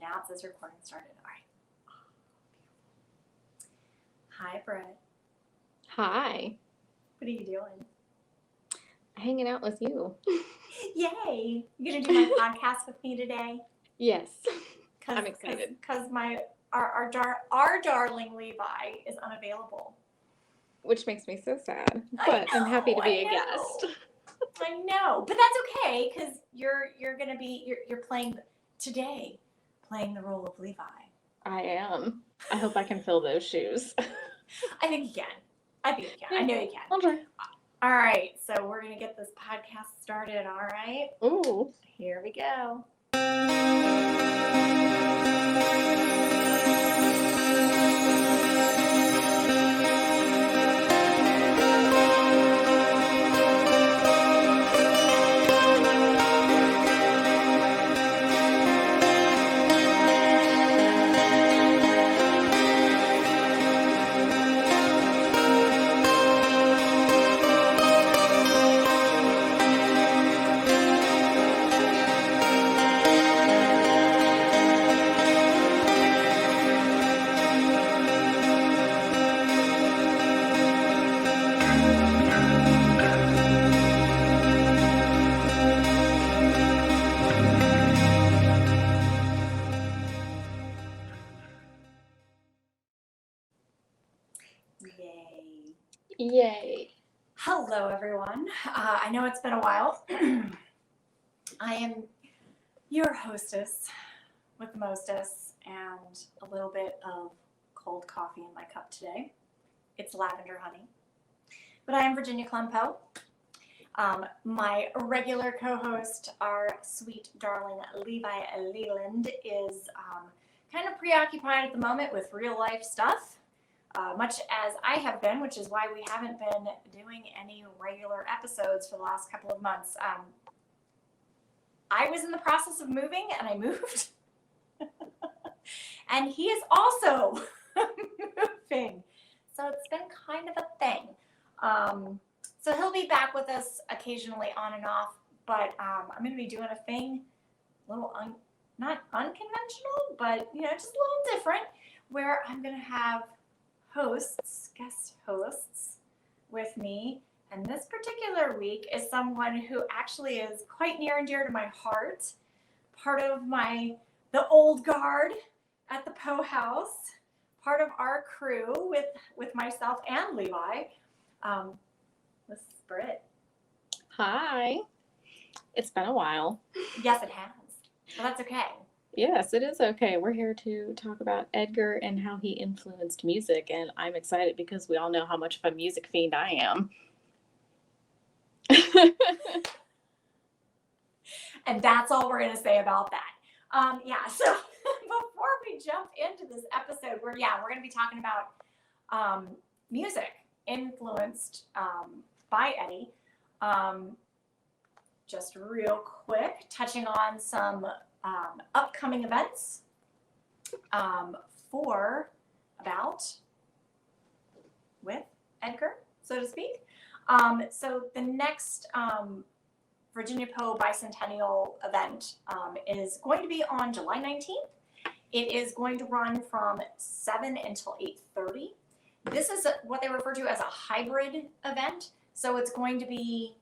Now it says recording started. All right. Hi, Britt. Hi. What are you doing? Hanging out with you. Yay! You gonna do my podcast with me today? Yes. I'm excited. Because our darling Levi is unavailable. Which makes me so sad. But I'm happy to be a guest. I know, but that's okay because you're playing today, playing the role of Levi. I am. I hope I can fill those shoes. I think you can. I know you can. I'll try. All right, so we're gonna get this podcast started. All right. Ooh. Here we go. Yay. Hello, everyone. I know it's been a while. I am your hostess with the mostess and a little bit of cold coffee in my cup today. It's lavender honey. But I am Virginia Clem Poe. My regular co-host, our sweet darling Levi Leland, is kind of preoccupied at the moment with real life stuff. Much as I have been, which is why we haven't been doing any regular episodes for the last couple of months. I was in the process of moving, and I moved. And he is also moving. So it's been kind of a thing. So he'll be back with us occasionally on and off, but I'm going to be doing a thing, a little not unconventional, but just a little different, where I'm going to have guest hosts with me. And this particular week is someone who actually is quite near and dear to my heart. Part of the old guard at the Poe House. Part of our crew with myself and Levi. This is Britt. Hi. It's been a while. Yes, it has. But that's okay. Yes, it is okay. We're here to talk about Edgar and how he influenced music, and I'm excited because we all know how much of a music fiend I am. And that's all we're going to say about that. So before we jump into this episode, we're going to be talking about music influenced by Eddie. Just real quick, touching on some upcoming events with Edgar, so to speak. So the next Virginia Poe Bicentennial event is going to be on July 19th. It is going to run from 7 until 8:30. This is what they refer to as a hybrid event. So it's going to be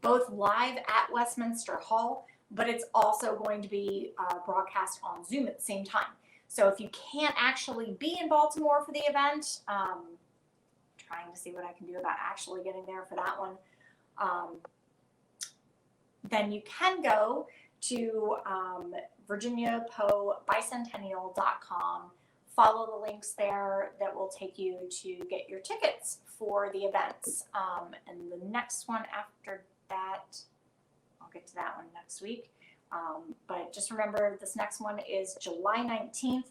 both live at Westminster Hall, but it's also going to be broadcast on Zoom at the same time. So if you can't actually be in Baltimore for the event, trying to see what I can do about actually getting there for that one, then you can go to virginiapoebicentennial.com. Follow the links there that will take you to get your tickets for the events. And the next one after that, I'll get to that one next week. But just remember, this next one is July 19th.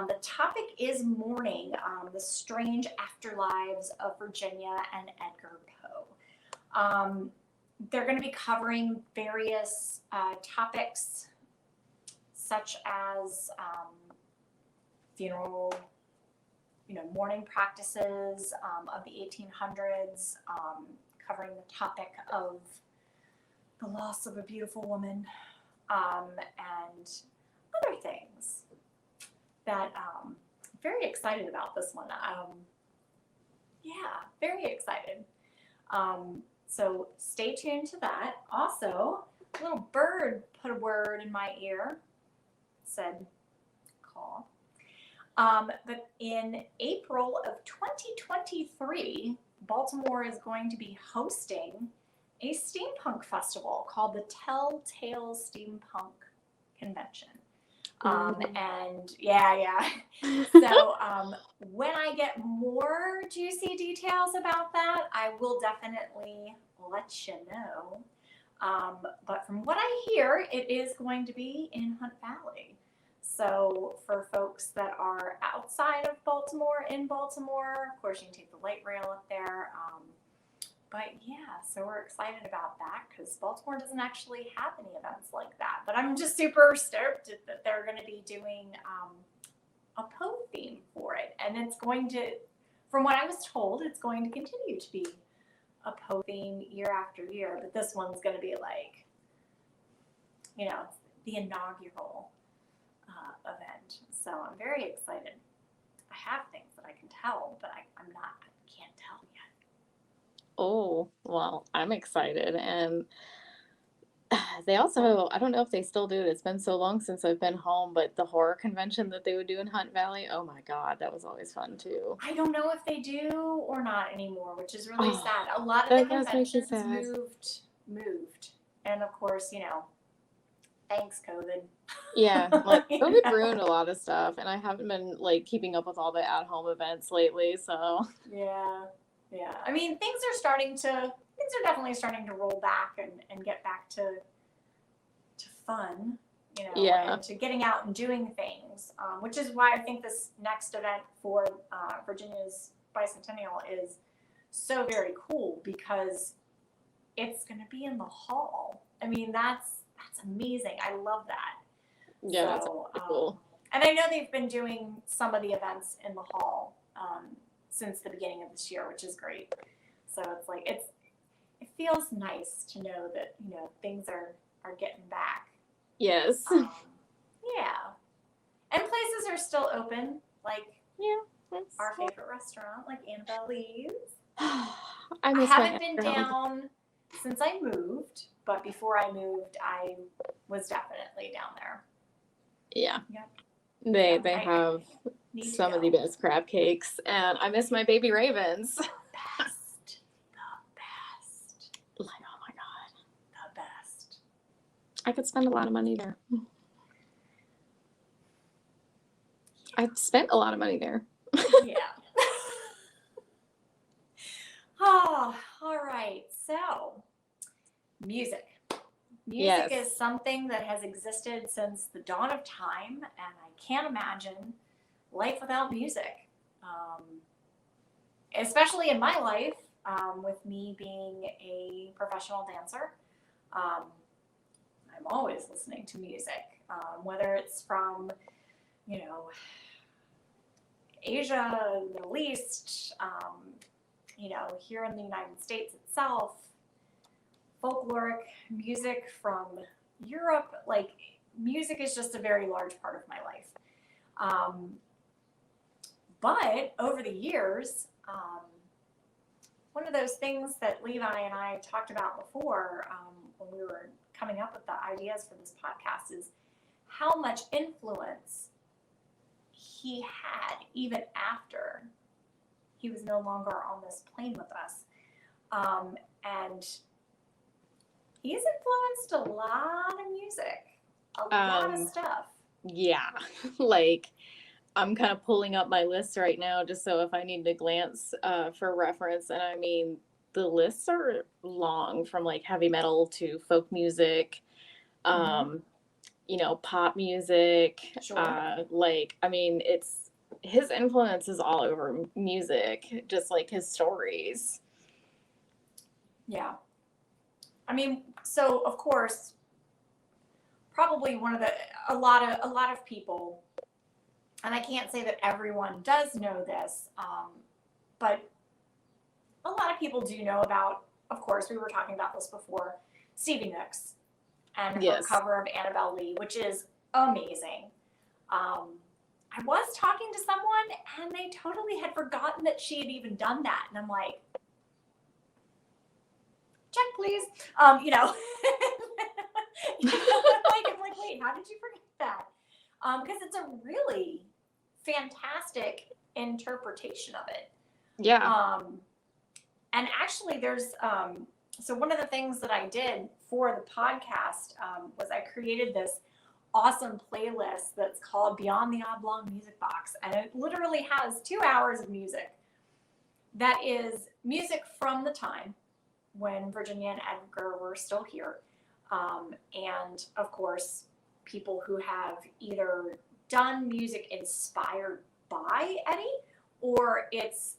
The topic is mourning, the strange afterlives of Virginia and Edgar Poe. They're going to be covering various topics such as funeral, mourning practices of the 1800s, covering the topic of the loss of a beautiful woman, and things that very excited about this one. Yeah, very excited. So stay tuned to that. Also, a little bird put a word in my ear, said call. But in April of 2023, Baltimore is going to be hosting a steampunk festival called the Telltale Steampunk Convention. And yeah. So when I get more juicy details about that, I will definitely let you know. But from what I hear, it is going to be in Hunt Valley. So for folks that are outside of Baltimore, in Baltimore, of course you can take the light rail up there. But yeah, so we're excited about that because Baltimore doesn't actually have any events like that. But I'm just super stoked that they're going to be doing a Poe theme for it. And it's going to, from what I was told, it's going to continue to be a Poe theme year after year. But this one's going to be like, you know, the inaugural event. So I'm very excited. I have things that I can tell, but I can't tell yet. Oh, well, I'm excited. And they also, I don't know if they still do it. It's been so long since I've been home, but the horror convention that they would do in Hunt Valley, oh my God, that was always fun too. I don't know if they do or not anymore, which is really sad. A lot of that the does make me conventions moved. And of course, you know, thanks COVID. Yeah, like You COVID know? ruined a lot of stuff, and I haven't been like keeping up with all the at-home events lately, so. Yeah. I mean, things are definitely starting to roll back and get back to fun, you know, Yeah. and to getting out and doing things, which is why I think this next event for Virginia's bicentennial is so very cool because it's going to be in the hall. I mean, that's amazing. I love that. Yeah, that's cool. And I know they've been doing some of the events in the hall since the beginning of this year, which is great. So it's like it feels nice to know that, you know, things are getting back. Yes. Yeah. And places are still open, like our cool. favorite restaurant, like Annabelle Lee's. I haven't been down since I moved, but before I moved, I was definitely down there. Yeah. Yep. They have some of the best crab cakes, and I miss my baby ravens. The best. Like, oh my God. The best. I could spend a lot of money there. I've spent a lot of money there. Yeah. Oh, all right. So, music. Music is something that has existed since the dawn of time, and I can't imagine life without music. Especially in my life, with me being a professional dancer. I'm always listening to music, whether it's from, you know, Asia, Middle East, you know, here in the United States itself, folkloric music from Europe. Like, music is just a very large part of my life. But over the years, one of those things that Levi and I talked about before when we were coming up with the ideas for this podcast is how much influence he had even after he was no longer on this plane with us. And he's influenced a lot of music, a lot of stuff. Yeah, like I'm kind of pulling up my list right now just so if I need to glance for reference. And I mean, the lists are long, from like heavy metal to folk music, you know, pop music. Sure. Like, I mean, his influence is all over music, just like his stories. Yeah. I mean, so of course, probably a lot of people, and I can't say that everyone does know this, but a lot of people do know about, of course, we were talking about this before, Stevie Nicks and her cover of Annabelle Lee, which is amazing. I was talking to someone and they totally had forgotten that she had even done that. And I'm like, check, please. You know, I'm like, wait, how did you forget that? Because it's a really fantastic interpretation of it. Yeah. And actually, there's so one of the things that I did for the podcast was I created this awesome playlist that's called Beyond the Oblong Music Box, and it literally has 2 hours of music. That is music from the time when Virginia and Edgar were still here, and of course, people who have either done music inspired by Eddie, or it's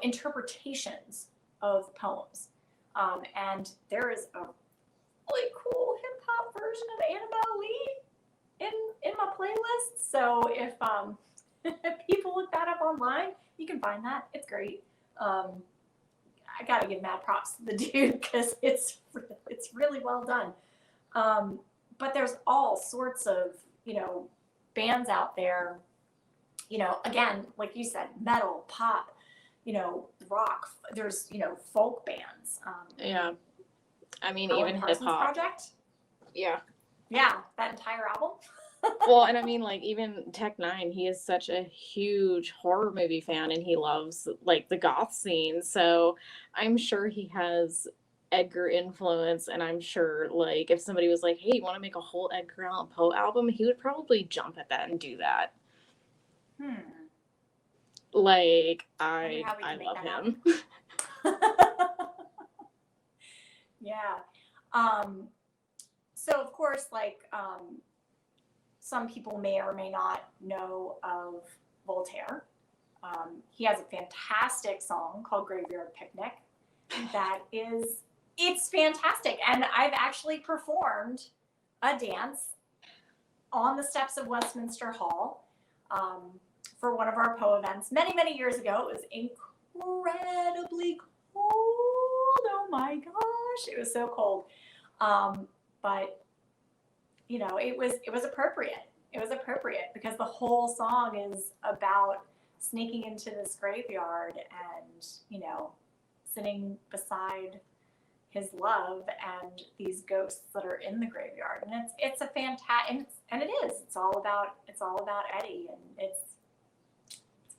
interpretations of poems. And there is a really cool hip hop version of Annabelle Lee in my playlist. So if people look that up online, you can find that. It's great. I gotta give mad props to the dude because it's really well done. But there's all sorts of bands out there. Again, like you said, metal, pop, rock. There's folk bands. Yeah. I mean, Alan even Parsons hip hop. Project. Yeah. Yeah, that entire album. Well, and I mean, like, even Tech Nine, he is such a huge horror movie fan and he loves, like, the goth scene. So I'm sure he has Edgar influence. And I'm sure, like, if somebody was like, hey, you want to make a whole Edgar Allan Poe album? He would probably jump at that and do that. Like, I love him. Yeah. So, of course, like, some people may or may not know of Voltaire. He has a fantastic song called Graveyard Picnic. It's fantastic. And I've actually performed a dance on the steps of Westminster Hall for one of our Poe events many, many years ago. It was incredibly cold. Oh my gosh, it was so cold. But it was appropriate. It was appropriate because the whole song is about sneaking into this graveyard and sitting beside his love and these ghosts that are in the graveyard. And it's a fantastic, and it is. It's all about Eddie, and it's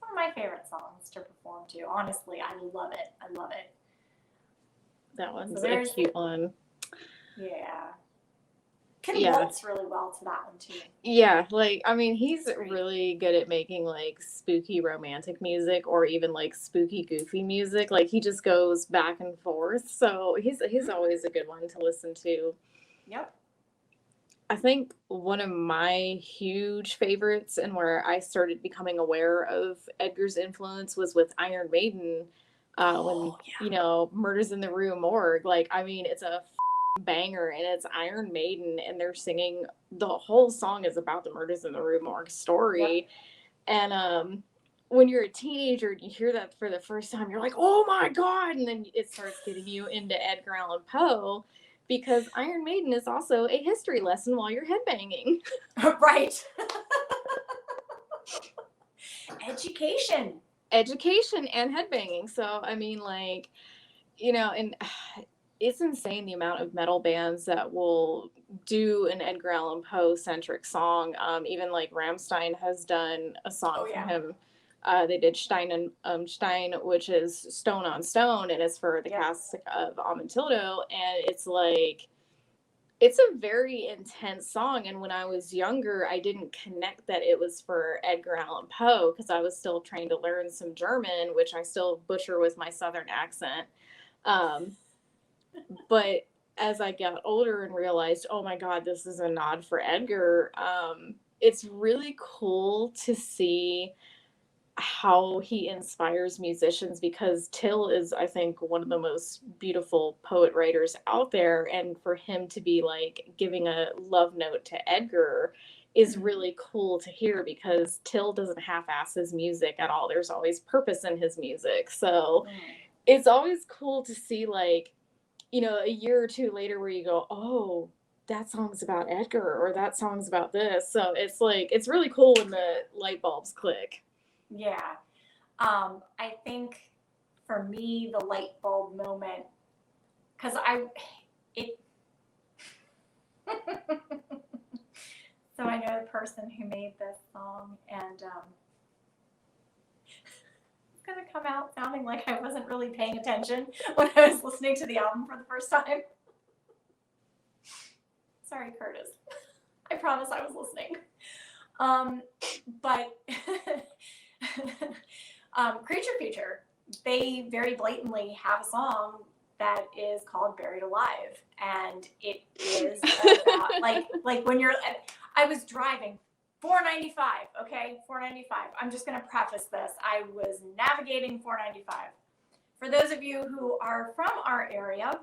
one of my favorite songs to perform to. Honestly, I love it. I love it. That one's a cute one. Yeah. Can waltz really well to that one too. Yeah, like, I mean, he's really good at making like spooky romantic music or even like spooky goofy music. Like, he just goes back and forth. So he's always a good one to listen to. Yep. I think one of my huge favorites and where I started becoming aware of Edgar's influence was with Iron Maiden. Murders in the Rue Morgue. Like, I mean, it's a banger and it's Iron Maiden and they're singing, the whole song is about the Murders in the Rue Morgue story. Yep. And when you're a teenager and you hear that for the first time, you're like, oh my god, and then it starts getting you into Edgar Allan Poe because Iron Maiden is also a history lesson while you're headbanging. Right. Education and headbanging. So I mean, like, and it's insane the amount of metal bands that will do an Edgar Allan Poe centric song. Even like Rammstein has done a song for him. They did Stein and Stein, which is Stone on Stone, and it's for the cast of Amantildo. And it's like, it's a very intense song. And when I was younger, I didn't connect that it was for Edgar Allan Poe because I was still trying to learn some German, which I still butcher with my Southern accent. But as I got older and realized, oh my God, this is a nod for Edgar, it's really cool to see how he inspires musicians because Till is, I think, one of the most beautiful poet writers out there. And for him to be like giving a love note to Edgar is really cool to hear because Till doesn't half-ass his music at all. There's always purpose in his music. So it's always cool to see, like, a year or two later where you go, oh, that song's about Edgar, or that song's about this. So it's like, it's really cool when the light bulbs click. Yeah. I think for me, the light bulb moment, because so I know the person who made this song, and it's going to come out sounding like I wasn't really paying attention when I was listening to the album for the first time. Sorry, Curtis. I promise I was listening. But Creature Feature, they very blatantly have a song that is called Buried Alive. And it is about, like when you're, I was driving 495, okay? 495. I'm just going to preface this. I was navigating 495. For those of you who are from our area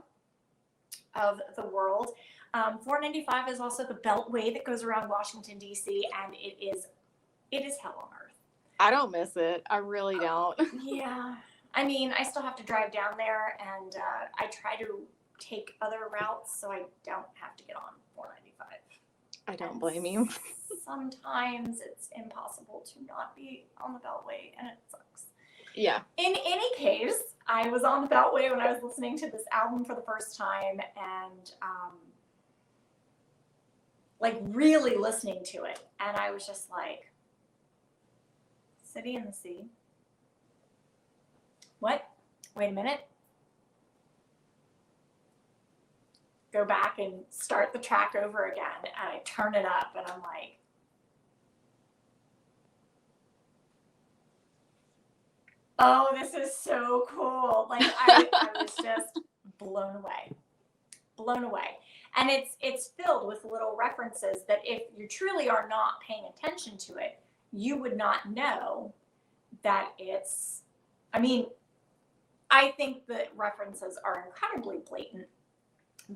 of the world, 495 is also the beltway that goes around Washington, D.C., and it is hell on earth. I don't miss it. I really don't. Yeah. I mean, I still have to drive down there, and I try to take other routes so I don't have to get on 495. I don't blame you. Sometimes it's impossible to not be on the beltway, and it sucks. Yeah. In any case, I was on the beltway when I was listening to this album for the first time, and like really listening to it, and I was just like, City in the Sea. What? Wait a minute. Go back and start the track over again, and I turn it up, and I'm like, oh, this is so cool. Like I was just blown away. And it's filled with little references that if you truly are not paying attention to it, you would not know that it's, I mean, I think the references are incredibly blatant,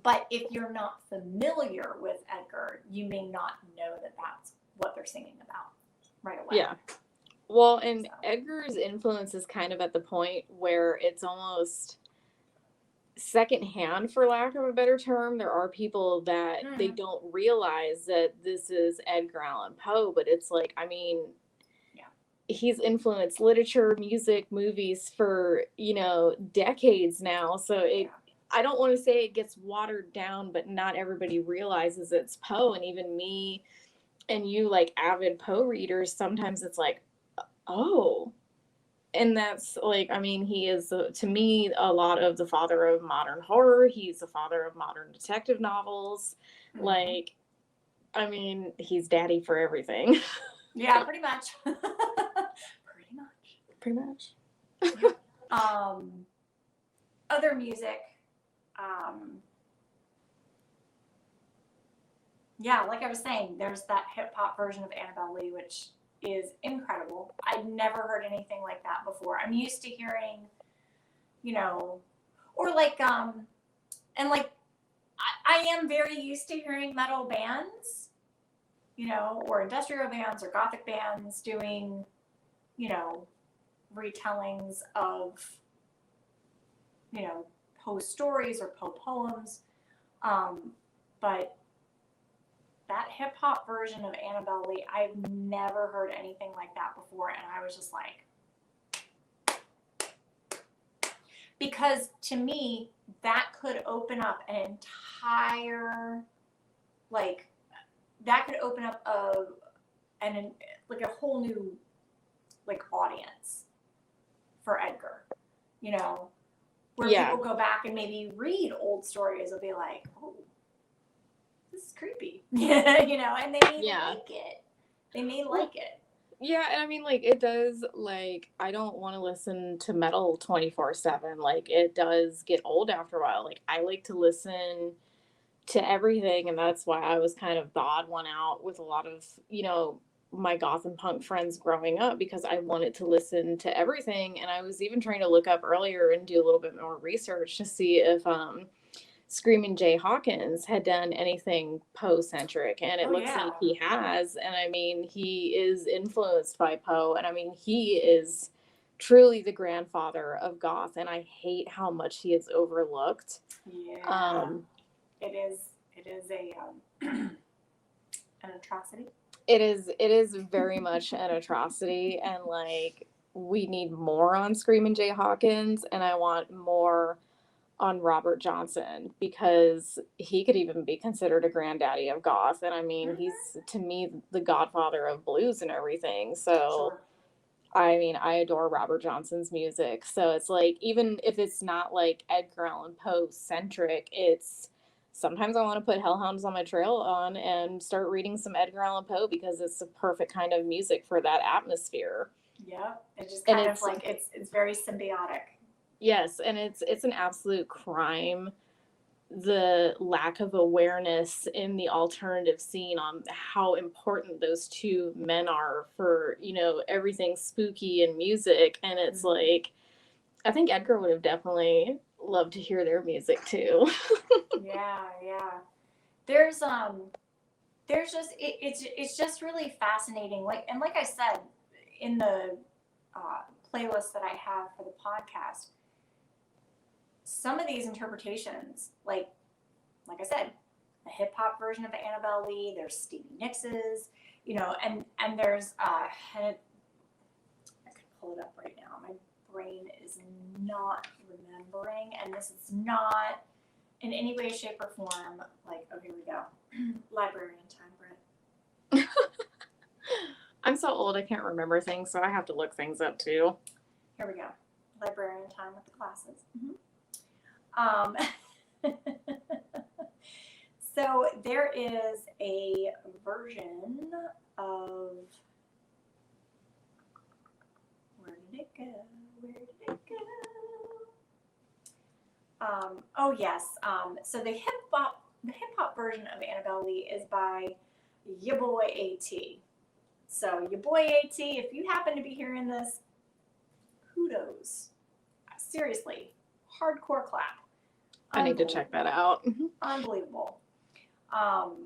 but if you're not familiar with Edgar, you may not know that that's what they're singing about right away. Yeah. Well, and so. Edgar's influence is kind of at the point where it's almost secondhand, for lack of a better term. There are people that they don't realize that this is Edgar Allan Poe, but it's like, I mean, he's influenced literature, music, movies for, decades now. So I don't want to say it gets watered down, but not everybody realizes it's Poe. And even me and you, like avid Poe readers, sometimes it's like, oh. And that's like, I mean, he is, to me, a lot of the father of modern horror. He's the father of modern detective novels. Mm-hmm. Like, I mean, he's daddy for everything. Yeah, pretty much. Pretty much. Yeah. Other music. Yeah, like I was saying, there's that hip hop version of Annabelle Lee, which is incredible. I've never heard anything like that before. I'm used to hearing, or like, and like, I am very used to hearing metal bands, or industrial bands or gothic bands doing, retellings of, Poe stories or Poe poems. But that hip hop version of Annabelle Lee, I've never heard anything like that before. And I was just like, because to me, that could open up an entire, that could open up a whole new, audience for Edgar, where people go back and maybe read old stories and be like, oh, this is creepy, and they may like it. They may like it. Yeah, and I mean, it does, I don't want to listen to metal 24/7. It does get old after a while. I like to listen to everything, and that's why I was kind of the odd one out with a lot of, my goth and punk friends growing up, because I wanted to listen to everything. And I was even trying to look up earlier and do a little bit more research to see if Screaming Jay Hawkins had done anything Poe-centric, and it looks like he has. And I mean, he is influenced by Poe, and I mean, he is truly the grandfather of goth, and I hate how much he is overlooked. Yeah, it is it is a an atrocity. It is very much an atrocity, and like we need more on Screamin' Jay Hawkins, and I want more on Robert Johnson because he could even be considered a granddaddy of goth, and I mean he's to me the godfather of blues and everything. So Sure. I mean I adore Robert Johnson's music. So it's like even if it's not like Edgar Allan Poe centric, it's sometimes I want to put Hellhounds on My Trail on and start reading some Edgar Allan Poe because it's the perfect kind of music for that atmosphere. Yeah. It's just And kind of it's like it's very symbiotic. yes, and it's an absolute crime the lack of awareness in the alternative scene on how important those two men are for, you know, everything spooky and music. And it's like I think Edgar would have definitely loved to hear their music too. Yeah, yeah. There's just it's just really fascinating. Like I said in the playlist that I have for the podcast, some of these interpretations, like I said, a hip hop version of Annabelle Lee. There's Stevie Nicks', you know, and there's and I could pull it up right now. My brain is not remembering, and this is not in any way, shape, or form. Like, oh, here we go. Librarian time, Britt. I'm so old I can't remember things, so I have to look things up too. Here we go. Librarian time with the classes. So there is a version of where did it go? Where did it go? Oh yes. So the hip hop version of Annabelle Lee is by ya boy AT. So ya boy AT, if you happen to be hearing this, kudos. Seriously, hardcore clap. I need to check that out. Unbelievable. Well,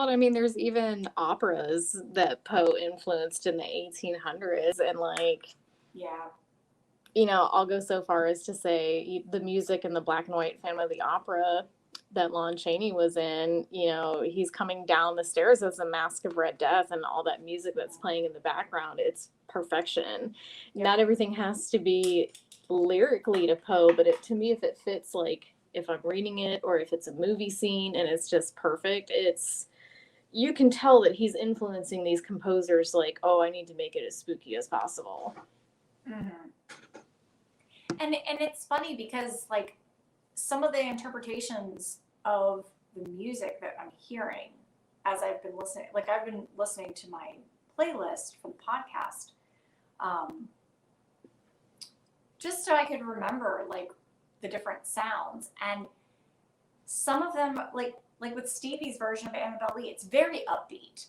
I mean, there's even operas that Poe influenced in the 1800s, and like, Yeah. you know, I'll go so far as to say the music in the black and white Phantom of the Opera that Lon Chaney was in, you know, he's coming down the stairs as a mask of Red Death and all that music that's playing in the background. It's perfection. Yep. Not everything has to be lyrically to Poe, but to me, if it fits, like if I'm reading it or if it's a movie scene and it's just perfect, you can tell that he's influencing these composers like, oh, I need to make it as spooky as possible. Mm-hmm. And it's funny because like some of the interpretations of the music that I'm hearing as I've been listening to my playlist for the podcast, just so I could remember like the different sounds, and some of them like with Stevie's version of Annabelle Lee, it's very upbeat.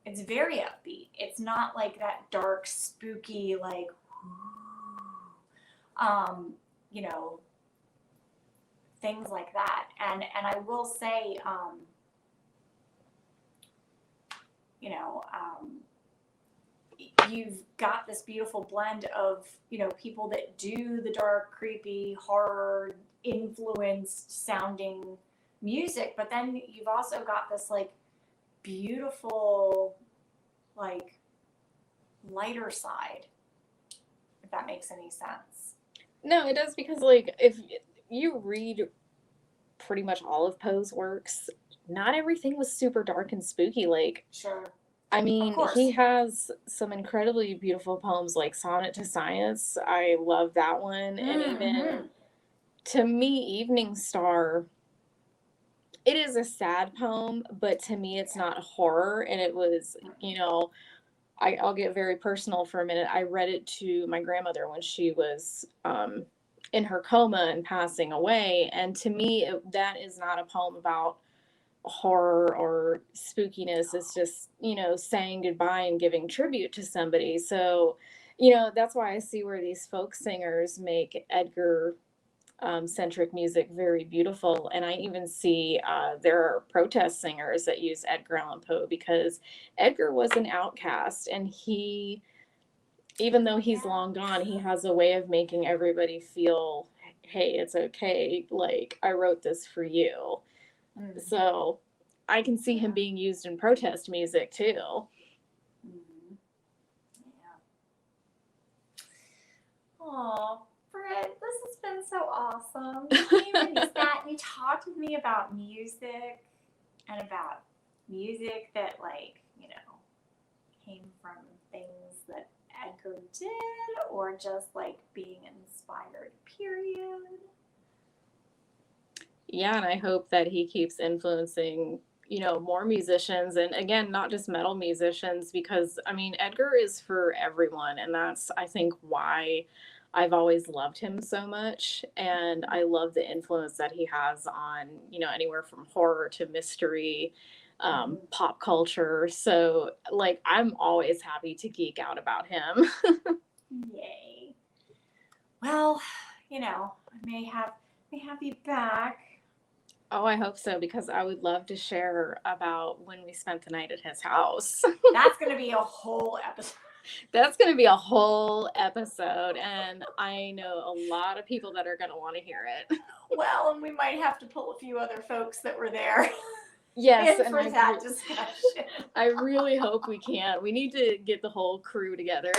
It's not like that dark, spooky, like, you know, things like that. And I will say, you know, you've got this beautiful blend of, you know, people that do the dark, creepy, horror influenced sounding music, but then you've also got this like beautiful, like lighter side, if that makes any sense. No, it does, because like if you read pretty much all of Poe's works, not everything was super dark and spooky. Like, sure. I mean, he has some incredibly beautiful poems like Sonnet to Science. I love that one. And even to me, Evening Star, it is a sad poem, but to me it's not horror. And it was, you know, I'll get very personal for a minute. I read it to my grandmother when she was in her coma and passing away. And to me, that is not a poem about horror or spookiness. It's just, you know, saying goodbye and giving tribute to somebody. So, you know, that's why I see where these folk singers make Edgar centric music very beautiful. And I even see there are protest singers that use Edgar Allan Poe because Edgar was an outcast, and he, even though he's long gone, he has a way of making everybody feel hey, it's okay. Like, I wrote this for you. Mm. So I can see him being used in protest music too. Mhm. Yeah. Oh, Britt, this has been so awesome. You came and you sat and you talked with me about music and about music that, like, you know, came from things that Edgar did or just like being inspired, period. Yeah, and I hope that he keeps influencing, more musicians, and again, not just metal musicians, because I mean, Edgar is for everyone, and that's, I think, why I've always loved him so much. And I love the influence that he has on, anywhere from horror to mystery, pop culture. So, like, I'm always happy to geek out about him. Yay. Well, I may have you back. Oh, I hope so, because I would love to share about when we spent the night at his house. That's going to be a whole episode. That's going to be a whole episode, and I know a lot of people that are going to want to hear it. Well, and we might have to pull a few other folks that were there Yes, in and for that discussion. I really hope we can. We need to get the whole crew together.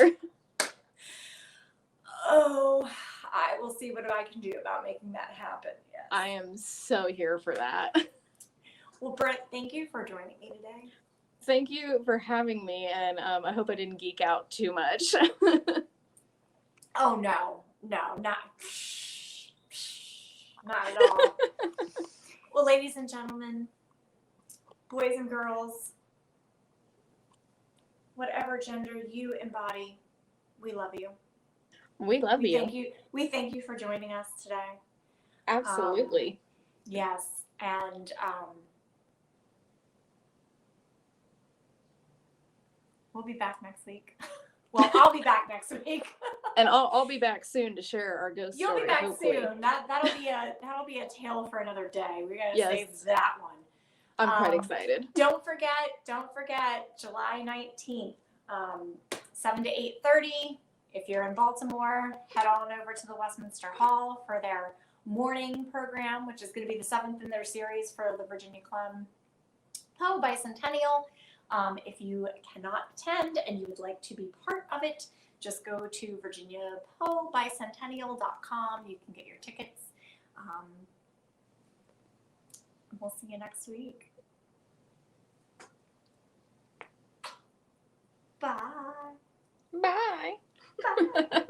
Oh, I will see what I can do about making that happen. Yes. I am so here for that. Well, Britt, thank you for joining me today. Thank you for having me, and I hope I didn't geek out too much. Oh, no, not at all. Well, ladies and gentlemen, boys and girls, whatever gender you embody, we love you. We love you. Thank you. We thank you for joining us today. Absolutely. Yes, and we'll be back next week. Well, I'll be back next week. And I'll be back soon to share our ghost You'll story. be back hopefully. soon. That'll be a tale for another day. We gotta Yes. save that one. I'm quite excited. Don't forget July 19th, 7 to 8:30. If you're in Baltimore, head on over to the Westminster Hall for their morning program, which is going to be the 7th in their series for the Virginia Clem Poe Bicentennial. If you cannot attend and you would like to be part of it, just go to virginiapoebicentennial.com. You can get your tickets. We'll see you next week. Bye. Bye. Bye.